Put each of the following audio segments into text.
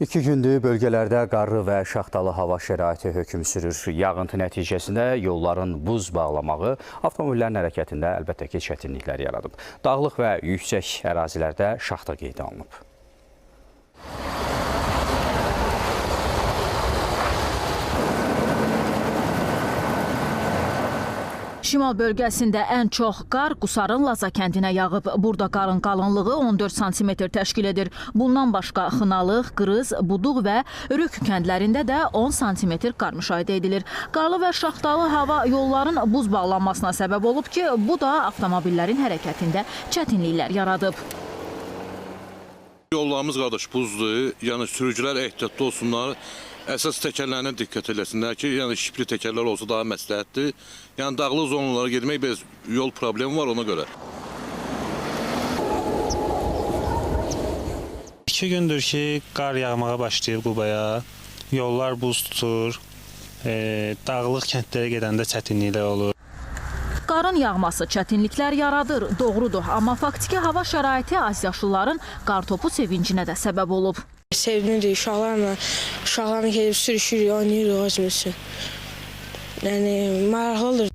İki gündür bölgələrdə qarlı və şaxtalı hava şəraiti hökm sürür. Yağıntı nəticəsində yolların buz bağlamağı avtomobillərin hərəkətində əlbəttə ki, çətinliklər yaradıb. Dağlıq və yüksək ərazilərdə şaxta qeydə alınıb. Şimal bölgəsində ən çox qar Qusarın Laza kəndinə yağıb. Burada qarın qalınlığı 14 sm təşkil edir. Bundan başqa Xınalıq, Qırız, Buduq və Rük kəndlərində də 10 sm qar müşahidə edilir. Qarlı və şaxtalı hava yolların buz bağlanmasına səbəb olub ki, bu da avtomobillərin hərəkətində çətinliklər yaradıb. Yollarımız qardaş buzdur, yəni sürücülər ehtiyatlı olsunlar. Əsas təkərlərinə diqqət eləsinlər ki, yəni şipli təkərlər olsa daha məsləhətdir. Yəni dağlıq zonalara getmək biraz yol problemi var ona görə. 2 gündür ki, qar yağmağa başlayıb Qubaya. Yollar buz tutur. Dağlıq kəndlərə gedəndə çətinliklər olur. Qarın yağması çətinliklər yaradır, doğrudur. Amma faktiki hava şəraiti azyaşlıların qartopu sevincinə də səbəb olub. Sevinirik, uşaqlarla gedib sürüşürük, oynayırıq özümüzü. Yəni, maraqlıdır.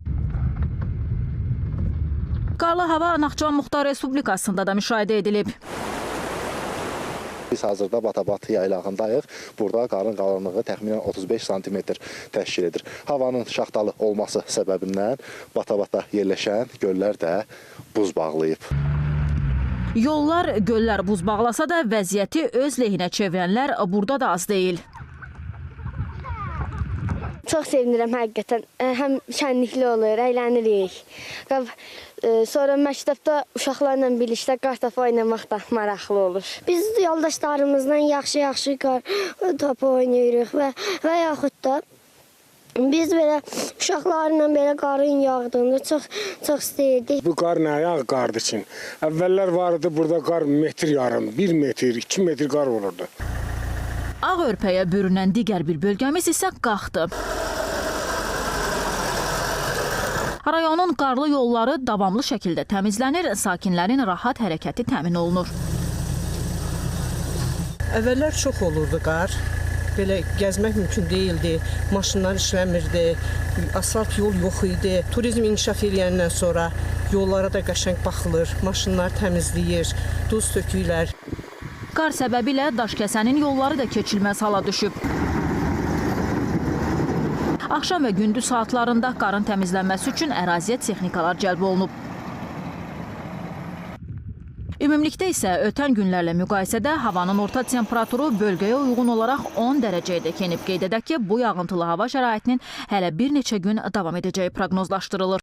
Qarlı hava Naxçıvan Muxtar Respublikasında da müşahidə edilib. Biz hazırda Batabat yaylağındayıq. Burada qarın qalınlığı təxminən 35 sm təşkil edir. Havanın şaxtalı olması səbəbindən Batabatda yerləşən göllər də buz bağlayıb. Yollar, göllər buz bağlasa da vəziyyəti öz lehinə çevirənlər burada da az deyil. Çox sevinirəm həqiqətən. Həm şənlikli olur, əylənirik. Sonra məktəbdə uşaqlarla birlikdə qartopu oynamaq da maraqlı olur. Biz yoldaşlarımızla yaxşı qar topu oynayırıq və yaxud da biz belə uşaqlarla belə qarın yağdığında çox istəyirdik. Bu qar nə yağ qardı üçün? Əvvəllər vardı burada qar metr yarım, 1 metr, 2 metr qar olurdu. Ağ örpəyə bürünən digər bir bölgəmiz isə Qaxdı. Rayonun qarlı yolları davamlı şəkildə təmizlənir, sakinlərin rahat hərəkəti təmin olunur. Əvvəllər çox olurdu qar. Belə gəzmək mümkün deyildi, maşınlar işləmirdi, asfalt yol yox idi. Turizm inkişaf edəndən sonra yollara da qəşəng baxılır, maşınlar təmizləyir, duz tökürlər. Qar səbəbilə Daşkəsənin yolları da keçilməz hala düşüb. Axşam və gündüz saatlarında qarın təmizlənməsi üçün əraziyə texnikalar cəlb olunub. Ümumilikdə isə ötən günlərlə müqayisədə havanın orta temperaturu bölgəyə uyğun olaraq 10 dərəcəyədək enib. Qeyd edək ki, bu yağıntılı hava şəraitinin hələ bir neçə gün davam edəcəyi proqnozlaşdırılır.